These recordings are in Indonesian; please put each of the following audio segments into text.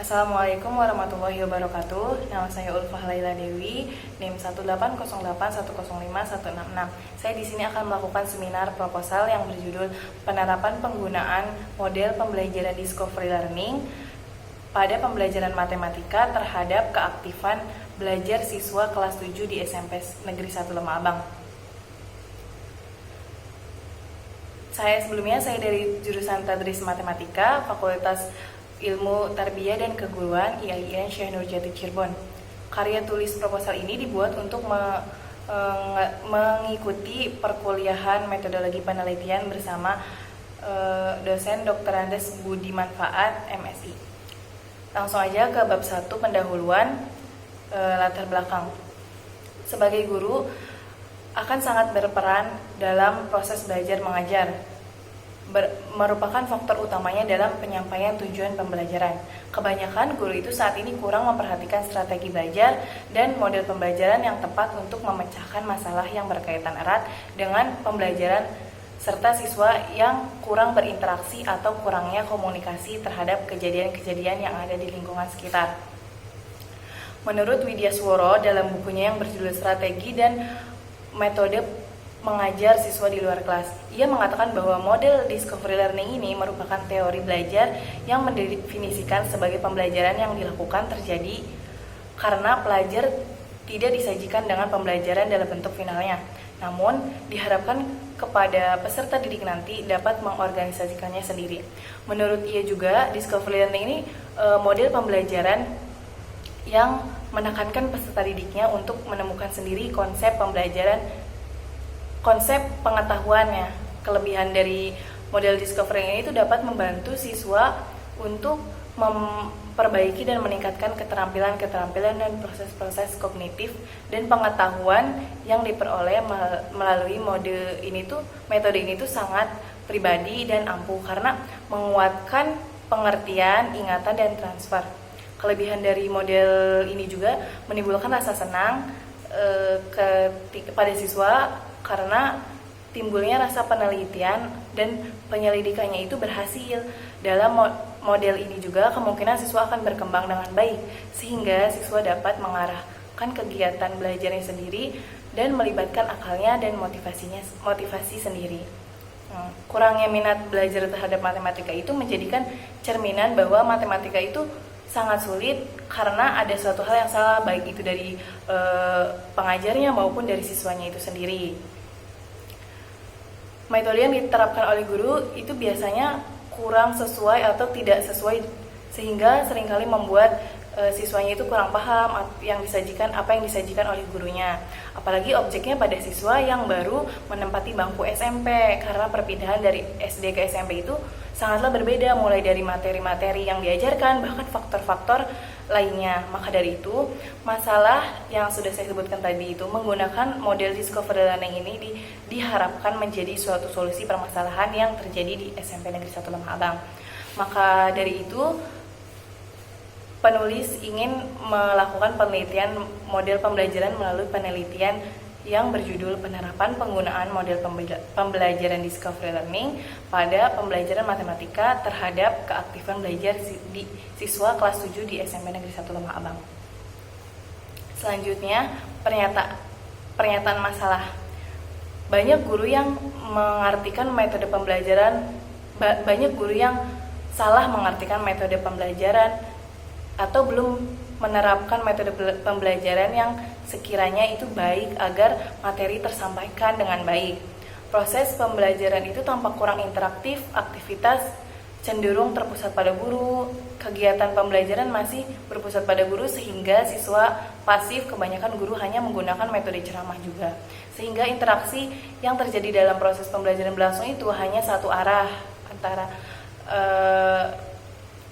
Assalamualaikum warahmatullahi wabarakatuh. Nama saya Ulfah Laila Dewi, NIM 18081051166. Saya di sini akan melakukan seminar proposal yang berjudul Penerapan Penggunaan Model Pembelajaran Discovery Learning pada Pembelajaran Matematika terhadap keaktifan belajar siswa kelas 7 di SMP Negeri 1 Lemah Abang. Saya dari jurusan Tadris Matematika, Fakultas Ilmu Tarbiyah dan Keguruan IAIN Syekh Nurjati Cirebon. Karya tulis proposal ini dibuat untuk mengikuti perkuliahan metodologi penelitian bersama dosen Dr. Andes Budi Manfaat MSI. Langsung aja ke bab 1 pendahuluan latar belakang. Sebagai guru akan sangat berperan dalam proses belajar mengajar. Merupakan faktor utamanya dalam penyampaian tujuan pembelajaran. Kebanyakan guru itu saat ini kurang memperhatikan strategi belajar dan model pembelajaran yang tepat untuk memecahkan masalah yang berkaitan erat dengan pembelajaran serta siswa yang kurang berinteraksi atau kurangnya komunikasi terhadap kejadian-kejadian yang ada di lingkungan sekitar. Menurut Widya Sworo dalam bukunya yang berjudul Strategi dan Metode Mengajar Siswa di Luar Kelas, ia mengatakan bahwa model discovery learning ini merupakan teori belajar yang mendefinisikan sebagai pembelajaran yang dilakukan terjadi karena pelajar tidak disajikan dengan pembelajaran dalam bentuk finalnya. Namun, diharapkan kepada peserta didik nanti dapat mengorganisasikannya sendiri. Menurut ia juga, discovery learning ini model pembelajaran yang menekankan peserta didiknya untuk menemukan sendiri konsep pengetahuannya. Kelebihan dari model discovery ini itu dapat membantu siswa untuk memperbaiki dan meningkatkan keterampilan dan proses-proses kognitif dan pengetahuan yang diperoleh melalui metode ini tuh sangat pribadi dan ampuh karena menguatkan pengertian, ingatan, dan transfer. Kelebihan dari model ini juga menimbulkan rasa senang kepada siswa karena timbulnya rasa penelitian dan penyelidikannya itu berhasil. Dalam model ini juga kemungkinan siswa akan berkembang dengan baik sehingga siswa dapat mengarahkan kegiatan belajarnya sendiri dan melibatkan akalnya dan motivasi sendiri. Kurangnya minat belajar terhadap matematika itu menjadikan cerminan bahwa matematika itu sangat sulit karena ada suatu hal yang salah, baik itu dari pengajarnya maupun dari siswanya itu sendiri. Metode yang diterapkan oleh guru itu biasanya kurang sesuai atau tidak sesuai sehingga seringkali membuat siswanya itu kurang paham apa yang disajikan oleh gurunya. Apalagi objeknya pada siswa yang baru menempati bangku SMP karena perpindahan dari SD ke SMP itu sangatlah berbeda, mulai dari materi-materi yang diajarkan bahkan faktor-faktor lainnya. Maka dari itu, masalah yang sudah saya sebutkan tadi itu menggunakan model discovery learning ini diharapkan menjadi suatu solusi permasalahan yang terjadi di SMP Negeri 1 Lemah Abang. Maka dari itu, penulis ingin melakukan penelitian model pembelajaran melalui penelitian yang berjudul Penerapan Penggunaan Model Pembelajaran Discovery Learning pada Pembelajaran Matematika terhadap Keaktifan Belajar di Siswa Kelas 7 di SMP Negeri 1 Lemah Abang. Selanjutnya, pernyataan masalah. Banyak guru yang salah mengartikan metode pembelajaran atau belum menerapkan metode pembelajaran yang sekiranya itu baik agar materi tersampaikan dengan baik. Proses pembelajaran itu tampak kurang interaktif, aktivitas cenderung terpusat pada guru, kegiatan pembelajaran masih berpusat pada guru sehingga siswa pasif, kebanyakan guru hanya menggunakan metode ceramah juga. Sehingga interaksi yang terjadi dalam proses pembelajaran berlangsung itu hanya satu arah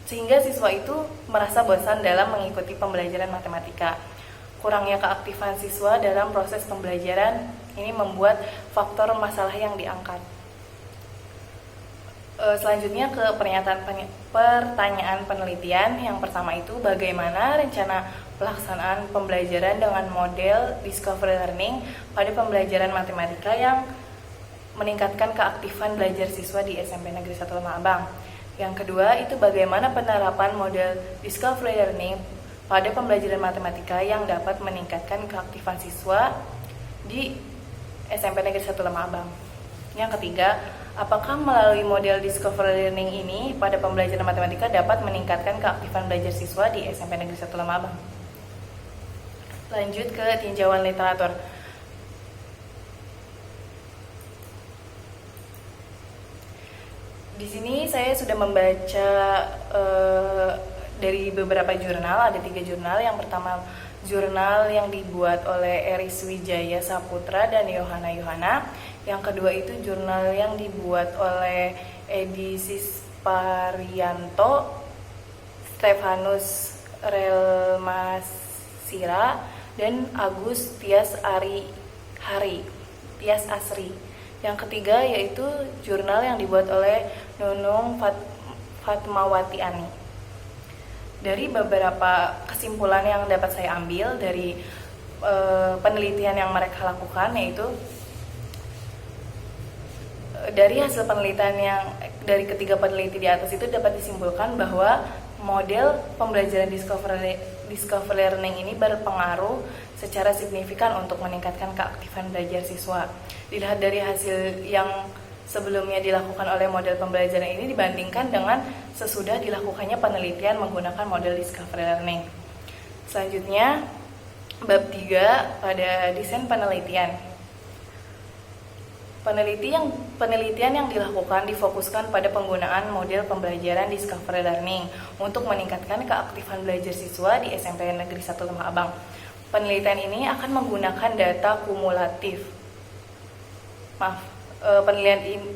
sehingga siswa itu merasa bosan dalam mengikuti pembelajaran matematika. Kurangnya keaktifan siswa dalam proses pembelajaran ini membuat faktor masalah yang diangkat. Selanjutnya ke pertanyaan penelitian. Yang pertama itu, bagaimana rencana pelaksanaan pembelajaran dengan model discovery learning pada pembelajaran matematika yang meningkatkan keaktifan belajar siswa di SMP Negeri 1 Lemah Abang. Yang kedua itu bagaimana penerapan model discovery learning pada pembelajaran matematika yang dapat meningkatkan keaktifan siswa di SMP Negeri 1 Lemah Abang. Yang ketiga, apakah melalui model discovery learning ini pada pembelajaran matematika dapat meningkatkan keaktifan belajar siswa di SMP Negeri 1 Lemah Abang. Lanjut ke tinjauan literatur. Di sini saya sudah membaca dari beberapa jurnal, ada 3 jurnal. Yang pertama jurnal yang dibuat oleh Eris Wijaya Saputra dan Yohana Yohana. Yang kedua itu jurnal yang dibuat oleh Edi Sisparianto, Stefanus Relmasira, dan Agus Tias Asri. Yang ketiga yaitu jurnal yang dibuat oleh Nunung Fatmawati Ani. Dari beberapa kesimpulan yang dapat saya ambil dari penelitian yang mereka lakukan, yaitu dari hasil penelitian yang dari ketiga peneliti di atas itu dapat disimpulkan bahwa model pembelajaran discovery learning ini berpengaruh secara signifikan untuk meningkatkan keaktifan belajar siswa. Dilihat dari hasil yang sebelumnya dilakukan oleh model pembelajaran ini dibandingkan dengan sesudah dilakukannya penelitian menggunakan model discovery learning. Selanjutnya, bab 3 pada desain penelitian. Penelitian yang dilakukan difokuskan pada penggunaan model pembelajaran discovery learning untuk meningkatkan keaktifan belajar siswa di SMP Negeri 1 Lemah Abang. Penelitian ini akan menggunakan data kumulatif.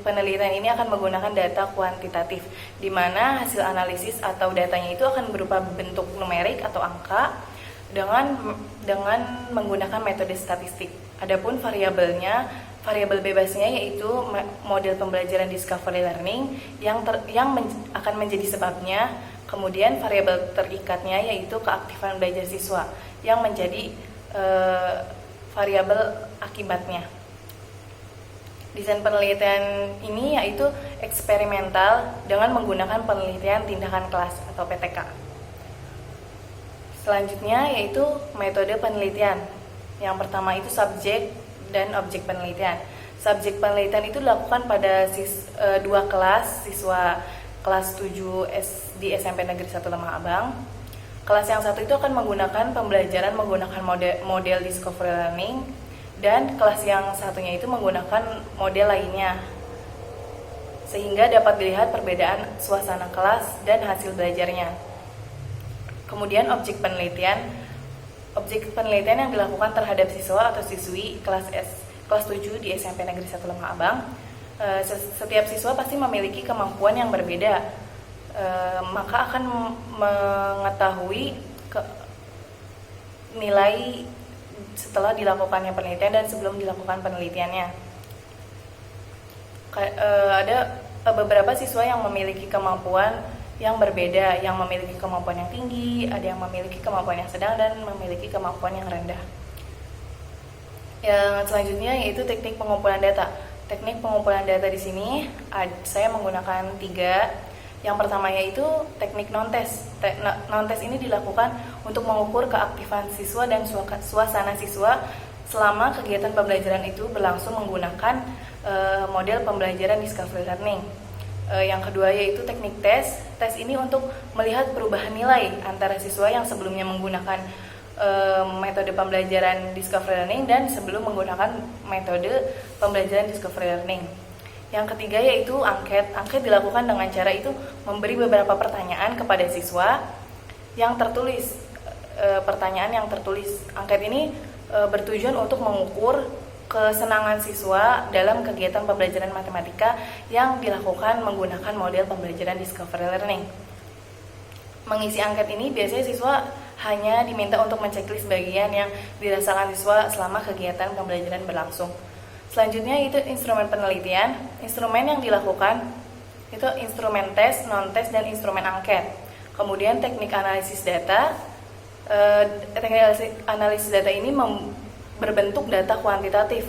Penelitian ini akan menggunakan data kuantitatif, di mana hasil analisis atau datanya itu akan berupa bentuk numerik atau angka dengan menggunakan metode statistik. Adapun variabel bebasnya yaitu model pembelajaran discovery learning yang akan menjadi sebabnya. Kemudian variabel terikatnya yaitu keaktifan belajar siswa yang menjadi variabel akibatnya. Desain penelitian ini yaitu eksperimental dengan menggunakan penelitian tindakan kelas atau PTK. Selanjutnya yaitu metode penelitian. Yang pertama itu subjek dan objek penelitian. Subjek penelitian itu dilakukan pada 2 kelas siswa kelas 7 di SMP Negeri 1 Lemah Abang. Kelas yang satu itu akan menggunakan pembelajaran menggunakan model discovery learning, dan kelas yang satunya itu menggunakan model lainnya, sehingga dapat dilihat perbedaan suasana kelas dan hasil belajarnya. Kemudian objek penelitian yang dilakukan terhadap siswa atau siswi kelas 7 di SMP Negeri 1 Lemah Abang. Setiap siswa pasti memiliki kemampuan yang berbeda, maka akan mengetahui nilai setelah dilakukannya penelitian dan sebelum dilakukan penelitiannya. Ada beberapa siswa yang memiliki kemampuan yang berbeda, yang memiliki kemampuan yang tinggi, ada yang memiliki kemampuan yang sedang, dan memiliki kemampuan yang rendah. Yang selanjutnya yaitu teknik pengumpulan data. Teknik pengumpulan data di sini saya menggunakan 3. Yang pertama yaitu teknik non-tes. Non-tes ini dilakukan untuk mengukur keaktifan siswa dan suasana siswa selama kegiatan pembelajaran itu berlangsung menggunakan model pembelajaran discovery learning. Yang kedua yaitu teknik tes. Tes ini untuk melihat perubahan nilai antara siswa yang sebelumnya menggunakan metode pembelajaran discovery learning dan sebelum menggunakan metode pembelajaran discovery learning. Yang ketiga yaitu angket. Angket dilakukan dengan cara itu memberi beberapa pertanyaan kepada siswa yang tertulis. Pertanyaan yang tertulis. Angket ini bertujuan untuk mengukur kesenangan siswa dalam kegiatan pembelajaran matematika yang dilakukan menggunakan model pembelajaran discovery learning. Mengisi angket ini biasanya siswa hanya diminta untuk menceklis bagian yang dirasakan siswa selama kegiatan pembelajaran berlangsung. Selanjutnya itu instrumen penelitian. Instrumen yang dilakukan itu instrumen tes, non-tes, dan instrumen angket. Kemudian teknik analisis data. Teknik analisis data ini berbentuk data kuantitatif.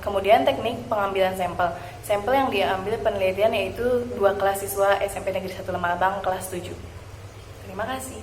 Kemudian teknik pengambilan sampel. Sampel yang dia ambil penelitian yaitu 2 kelas siswa SMP Negeri 1 Lemah Abang kelas 7. Terima kasih.